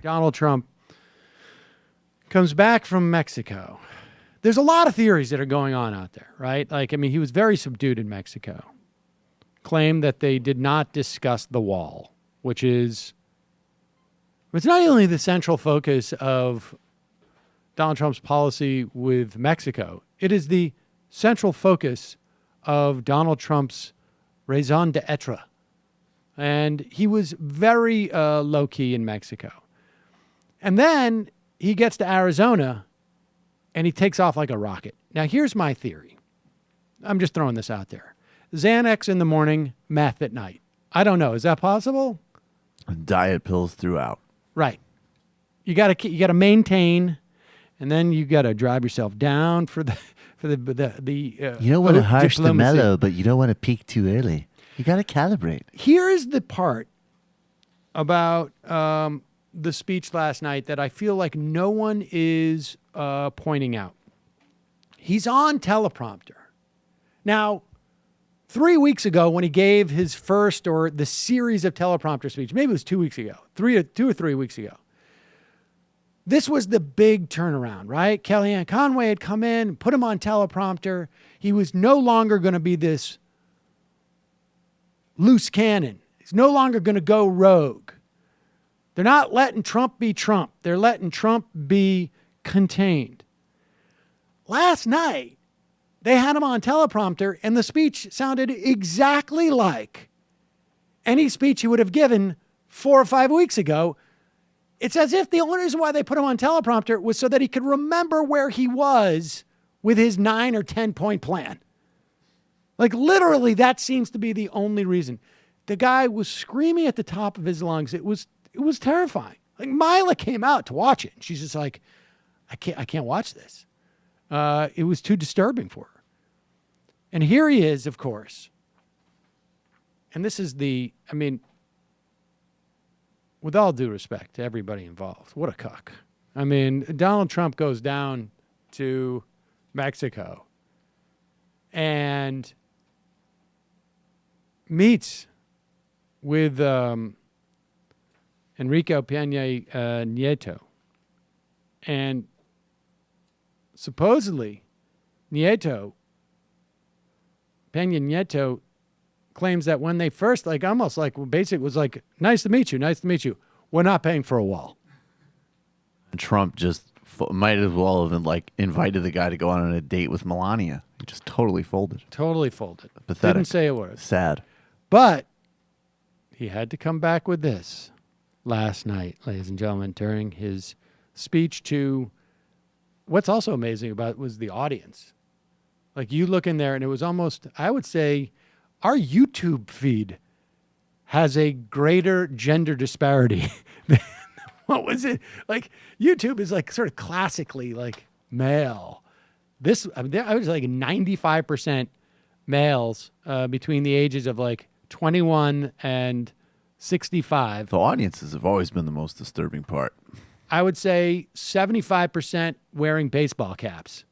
Donald Trump comes back from Mexico. There's a lot of theories that are going on out there, right? Like, I mean, he was very subdued in Mexico. Claimed that they did not discuss the wall, which is, it's not only the central focus of Donald Trump's policy with Mexico, it is the central focus of Donald Trump's raison d'etre. And he was very low-key in Mexico. And then he gets to Arizona, and he takes off like a rocket. Now, here's my theory. I'm just throwing this out there. Xanax in the morning, meth at night. I don't know. Is that possible? Diet pills throughout. Right. You got to maintain, and then you got to drive yourself down for the you don't want to harsh the mellow, but you don't want to peak too early. You got to calibrate. Here is the part about the speech last night that I feel like no one is pointing out. He's on teleprompter. Now, 3 weeks ago when he gave his first or the series of teleprompter speech, maybe it was 2 weeks ago, 2 or 3 weeks ago, this was the big turnaround, right? Kellyanne Conway had come in, put him on teleprompter. He was no longer going to be this loose cannon. He's no longer going to go rogue. They're not letting Trump be Trump. They're letting Trump be contained. Last night, they had him on teleprompter, and the speech sounded exactly like any speech he would have given 4 or 5 weeks ago. It's as if the only reason why they put him on teleprompter was so that he could remember where he was with his 9 or 10 point plan. Like literally, that seems to be the only reason. The guy was screaming at the top of his lungs. It was terrifying. Like Mila came out to watch it. And she's just like, I can't watch this. It was too disturbing for her. And here he is, of course. And this is with all due respect to everybody involved, what a cuck. I mean, Donald Trump goes down to Mexico and meets with Enrique Peña Nieto. And supposedly, Peña Nieto claims that when they first, basically was like, nice to meet you. We're not paying for a wall. And Trump just might as well have invited the guy to go on a date with Melania. He just totally folded. Pathetic. Didn't say a word. Sad. But he had to come back with this last night, ladies and gentlemen, during his speech to, what's also amazing about it was the audience. Like you look in there and it was almost, I would say, our YouTube feed has a greater gender disparity than, what was it? Like YouTube is like sort of classically like male. I was like 95% males between the ages of like 21 and 65. The audiences have always been the most disturbing part. I would say 75% wearing baseball caps.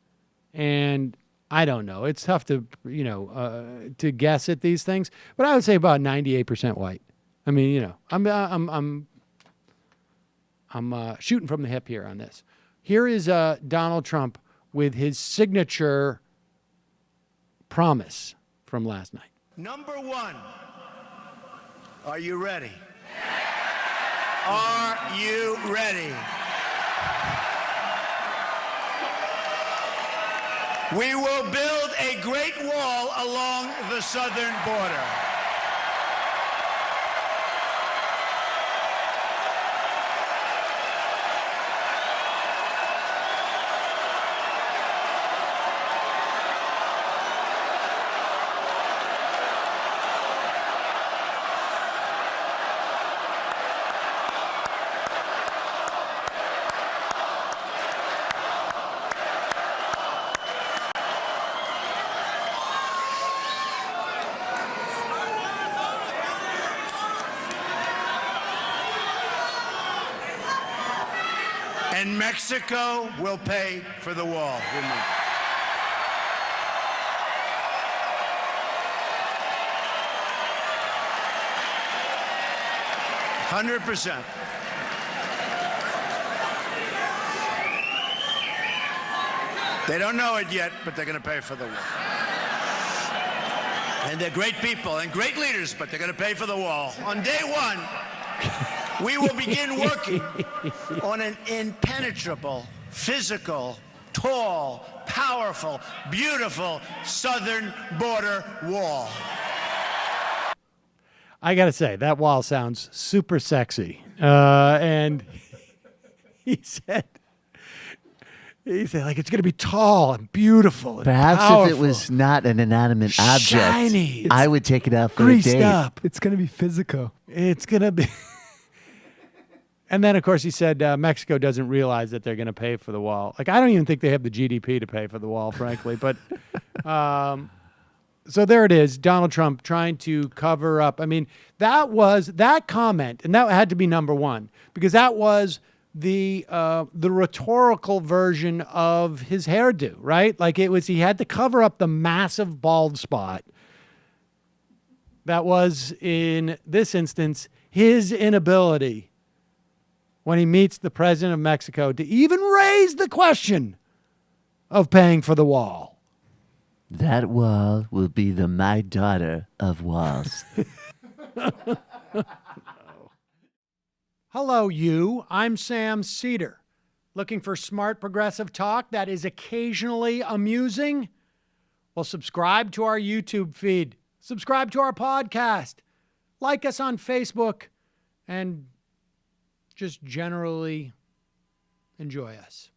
And I don't know. It's tough to, to guess at these things, but I would say about 98% white. I mean, I'm shooting from the hip here on this. Here is Donald Trump with his signature promise from last night. Number one, are you ready? Are you ready? We will build a great wall along the southern border. And Mexico will pay for the wall. 100%. They don't know it yet, but they're going to pay for the wall. And they're great people and great leaders, but they're going to pay for the wall. On day one, we will begin working on an impenetrable, physical, tall, powerful, beautiful southern border wall. I got to say, that wall sounds super sexy. And he said, like, it's going to be tall and beautiful and Perhaps powerful, if it was not an inanimate object, shiny, I would take it out for a greased date. up. It's going to be physical. It's going to be. And then, of course, he said Mexico doesn't realize that they're going to pay for the wall. Like, I don't even think they have the GDP to pay for the wall, frankly. But so there it is, Donald Trump trying to cover up. I mean, that comment, and that had to be number one, because that was the rhetorical version of his hairdo, right? Like, it was, he had to cover up the massive bald spot. That was, in this instance, his inability when he meets the president of Mexico to even raise the question of paying for the wall. That wall will be the my daughter of walls. Hello, you. I'm Sam Seder. Looking for smart progressive talk that is occasionally amusing? Well, subscribe to our YouTube feed. Subscribe to our podcast. Like us on Facebook. And just generally enjoy us.